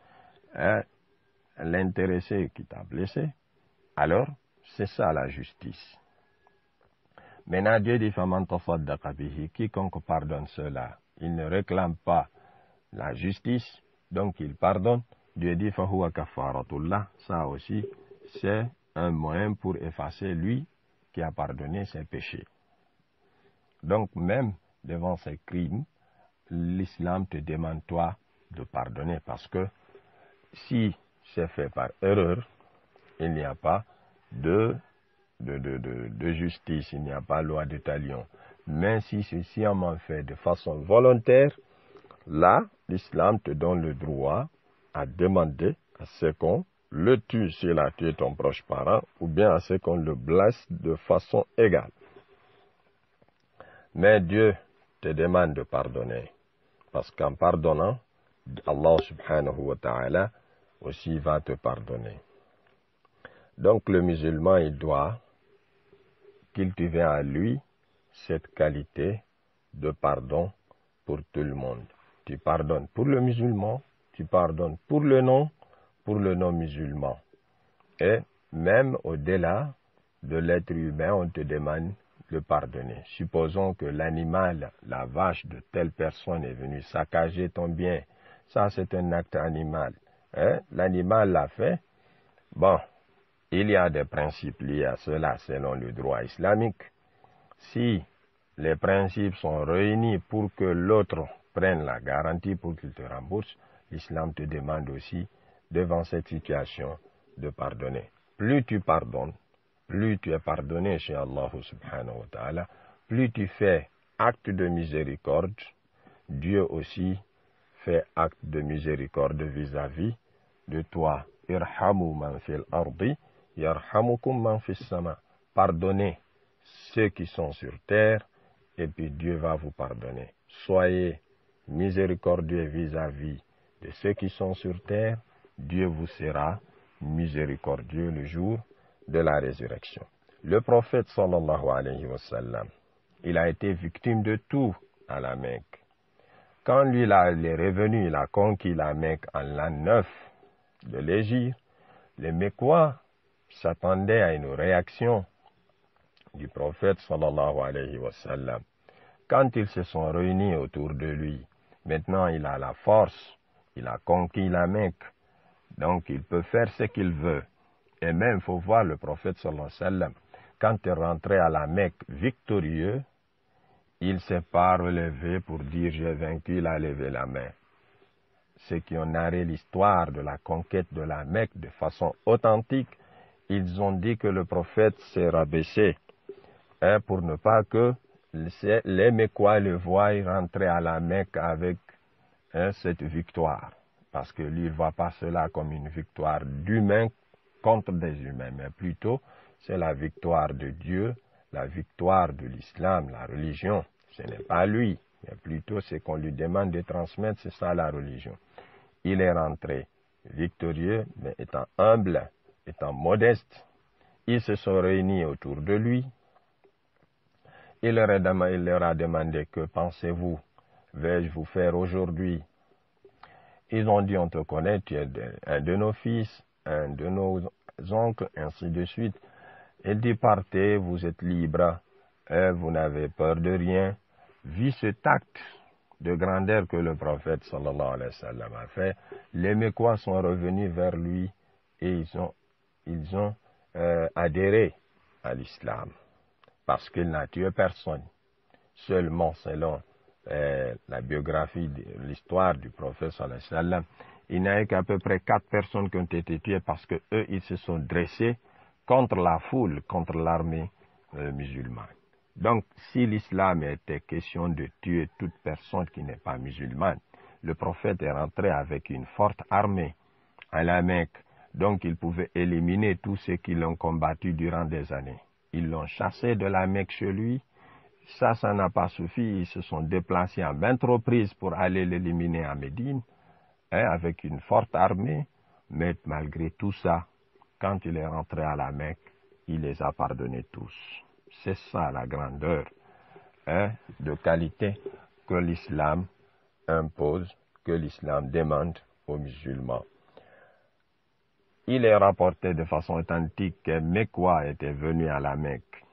l'intéressé qui t'a blessé, alors c'est ça la justice. Maintenant, Dieu dit quiconque pardonne cela, il ne réclame pas la justice, donc il pardonne. Dieu dit fahuwa kafaratullah, ça aussi c'est un moyen pour effacer lui qui a pardonné ses péchés. Donc même devant ces crimes, l'islam te demande toi de pardonner, parce que si c'est fait par erreur, il n'y a pas de justice, il n'y a pas loi de talion. Mais si c'est sciemment fait de façon volontaire, là, l'islam te donne le droit à demander à ce qu'on le tue s'il a tué ton proche parent, ou bien à ce qu'on le blesse de façon égale. Mais Dieu te demande de pardonner, parce qu'en pardonnant, Allah subhanahu wa ta'ala aussi va te pardonner. Donc le musulman, il doit cultiver à lui cette qualité de pardon pour tout le monde. Tu pardonnes pour le musulman, tu pardonnes pour le non-musulman. Et même au-delà de l'être humain, on te demande de pardonner. Supposons que l'animal, la vache de telle personne est venue saccager ton bien. Ça, c'est un acte animal. L'animal l'a fait. Bon, il y a des principes liés à cela selon le droit islamique. Si les principes sont réunis pour que l'autre prenne la garantie pour qu'il te rembourse, l'islam te demande aussi, devant cette situation, de pardonner. Plus tu pardonnes, plus tu es pardonné chez Allah subhanahu wa ta'ala, plus tu fais acte de miséricorde, Dieu aussi fait acte de miséricorde vis-à-vis de toi. Irhamu man fil ardi, yarhamukum man fis sama. Pardonnez ceux qui sont sur terre, et puis Dieu va vous pardonner. Soyez miséricordieux vis-à-vis de ceux qui sont sur terre, Dieu vous sera miséricordieux le jour de la résurrection. Le prophète sallallahu alayhi wa sallam, il a été victime de tout à la Mecque. Quand lui il est revenu, il a conquis la Mecque en l'an 9 de l'Hégire, les Mécois s'attendaient à une réaction du prophète sallallahu alayhi wa sallam. Quand ils se sont réunis autour de lui, maintenant il a la force, il a conquis la Mecque, donc il peut faire ce qu'il veut. Et même, il faut voir le prophète sallallahu alayhi wa sallam, quand il rentrait à la Mecque victorieux, il ne s'est pas relevé pour dire j'ai vaincu, il a levé la main. Ceux qui ont narré l'histoire de la conquête de la Mecque de façon authentique, ils ont dit que le prophète s'est rabaissé, pour ne pas que les Mécois le voient rentrer à la Mecque avec cette victoire. Parce que lui, il ne voit pas cela comme une victoire d'humains contre des humains, mais plutôt c'est la victoire de Dieu, la victoire de l'islam, la religion. Ce n'est pas lui, mais plutôt ce qu'on lui demande de transmettre, c'est ça la religion. Il est rentré victorieux, mais étant humble, étant modeste. Ils se sont réunis autour de lui. Il leur a demandé, que pensez-vous, vais-je vous faire aujourd'hui? Ils ont dit, on te connaît, tu es un de nos fils, un de nos oncles, ainsi de suite. Il dit, partez, vous êtes libres, vous n'avez peur de rien. Vu cet acte de grandeur que le prophète sallallahu alayhi wa sallam a fait, les Mécois sont revenus vers lui et ils ont adhéré à l'islam. Parce qu'il n'a tué personne. Seulement, selon la biographie, l'histoire du prophète sallallahu alayhi wa sallam, il n'y a eu qu'à peu près 4 personnes qui ont été tuées parce que eux, ils se sont dressés contre la foule, contre l'armée musulmane. Donc, si l'islam était question de tuer toute personne qui n'est pas musulmane, le prophète est rentré avec une forte armée à la Mecque. Donc, il pouvait éliminer tous ceux qui l'ont combattu durant des années. Ils l'ont chassé de la Mecque chez lui. Ça n'a pas suffi. Ils se sont déplacés à maintes reprises pour aller l'éliminer à Médine. avec une forte armée, mais malgré tout ça, quand il est rentré à la Mecque, il les a pardonnés tous. C'est ça la grandeur de qualité que l'islam impose, que l'islam demande aux musulmans. Il est rapporté de façon authentique que Mecquois était venu à la Mecque,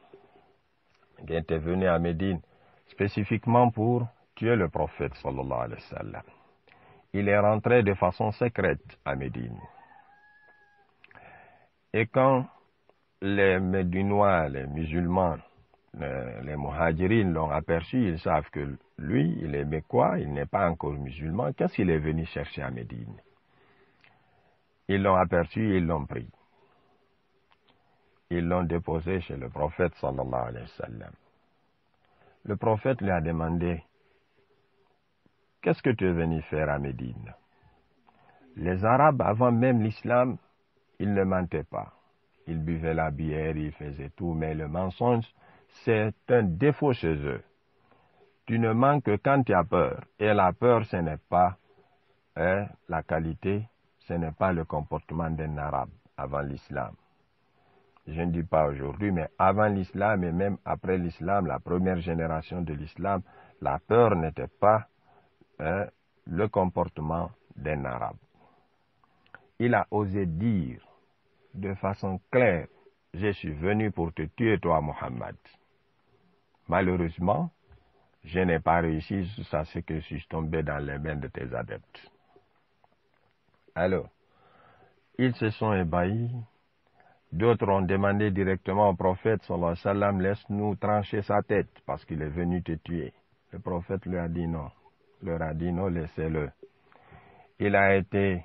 qui était venu à Médine, spécifiquement pour tuer le prophète sallallahu alayhi wa sallam. Il est rentré de façon secrète à Médine. Et quand les Médinois, les musulmans, les muhajirines l'ont aperçu, ils savent que lui, il est Mecquois, il n'est pas encore musulman. Qu'est-ce qu'il est venu chercher à Médine? Ils l'ont aperçu et ils l'ont pris. Ils l'ont déposé chez le prophète sallallahu alayhi wa sallam. Le prophète lui a demandé, qu'est-ce que tu es venu faire à Médine? Les Arabes, avant même l'islam, ils ne mentaient pas. Ils buvaient la bière, ils faisaient tout, mais le mensonge, c'est un défaut chez eux. Tu ne mens que quand tu as peur. Et la peur, ce n'est pas la qualité, ce n'est pas le comportement d'un Arabe avant l'islam. Je ne dis pas aujourd'hui, mais avant l'islam et même après l'islam, la première génération de l'islam, la peur n'était pas le comportement d'un Arabe. Il a osé dire de façon claire, je suis venu pour te tuer toi, Mohammed. Malheureusement, je n'ai pas réussi, ça c'est que je suis tombé dans les mains de tes adeptes. Alors, ils se sont ébahis. D'autres ont demandé directement au prophète, sallallahu alayhi wa sallam, laisse-nous trancher sa tête, parce qu'il est venu te tuer. Le prophète lui a dit non. Il leur a dit non, laissez-le. Il a été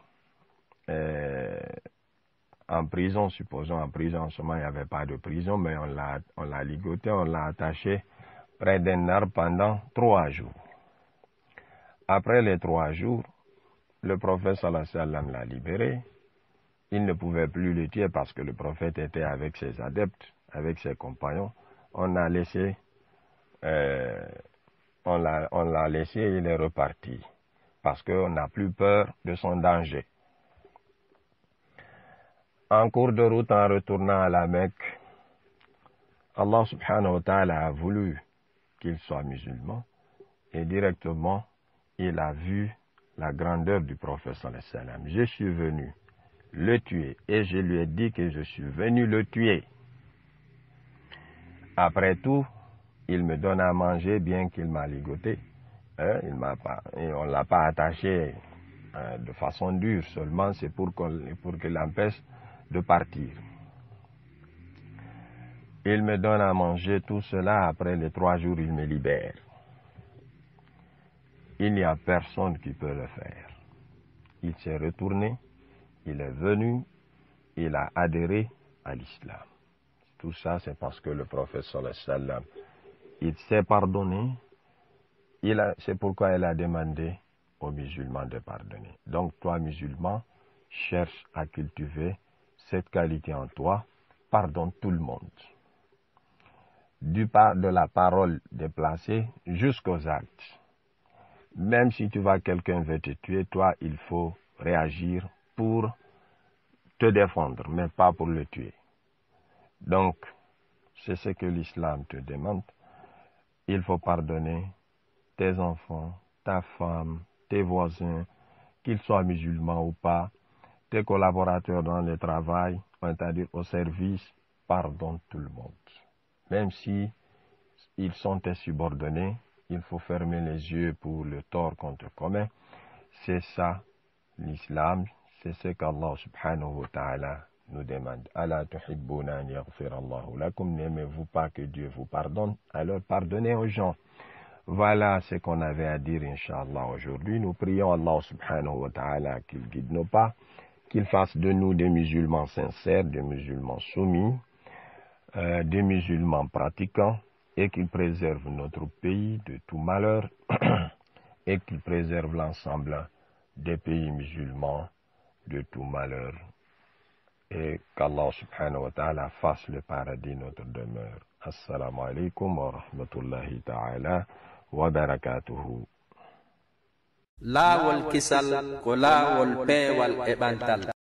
en prison, supposons en prison, en ce moment il n'y avait pas de prison, mais on l'a ligoté, on l'a attaché près d'un arbre pendant 3 jours. Après les 3 jours, le prophète sallallahu alayhi wa sallam l'a libéré. Il ne pouvait plus le tuer parce que le prophète était avec ses adeptes, avec ses compagnons. On l'a laissé et il est reparti parce qu'on n'a plus peur de son danger. En cours de route, en retournant à la Mecque, Allah subhanahu wa ta'ala a voulu qu'il soit musulman et directement il a vu la grandeur du prophète sallallahu alayhi wa sallam. Je suis venu le tuer et je lui ai dit que je suis venu le tuer. Après tout, il me donne à manger bien qu'il m'a ligoté. On ne l'a pas attaché de façon dure, seulement c'est pour qu'il l'empêche de partir. Il me donne à manger tout cela, après les 3 jours, il me libère. Il n'y a personne qui peut le faire. Il s'est retourné, il est venu, il a adhéré à l'islam. Tout ça, c'est parce que le prophète sallallahu alayhi wa sallam, il s'est pardonné. C'est pourquoi il a demandé aux musulmans de pardonner. Donc, toi, musulman, cherche à cultiver cette qualité en toi. Pardonne tout le monde. De la parole déplacée jusqu'aux actes. Même si tu vois quelqu'un veut te tuer, toi, il faut réagir pour te défendre, mais pas pour le tuer. Donc, c'est ce que l'islam te demande. Il faut pardonner tes enfants, ta femme, tes voisins, qu'ils soient musulmans ou pas, tes collaborateurs dans le travail, c'est-à-dire au service, pardonne tout le monde. Même si ils sont tes subordonnés, il faut fermer les yeux pour le tort qu'on te commet. C'est ça l'islam, c'est ce qu'Allah subhanahu wa ta'ala nous demande. Ala tuhibbuna an yaghfir Allahu lakum, n'aimez-vous pas que Dieu vous pardonne? Alors pardonnez aux gens. Voilà ce qu'on avait à dire, Inch'Allah, aujourd'hui. Nous prions Allah subhanahu wa ta'ala qu'il guide nos pas, qu'il fasse de nous des musulmans sincères, des musulmans soumis, des musulmans pratiquants, et qu'il préserve notre pays de tout malheur, et qu'il préserve l'ensemble des pays musulmans de tout malheur, et qu'Allah subhanahu wa ta'ala fasse le paradis notre demeure. Assalamu alaikum wa rahmatullahi ta'ala wa barakatuhu. laawol kisal ko laawol peewal e ɓantal.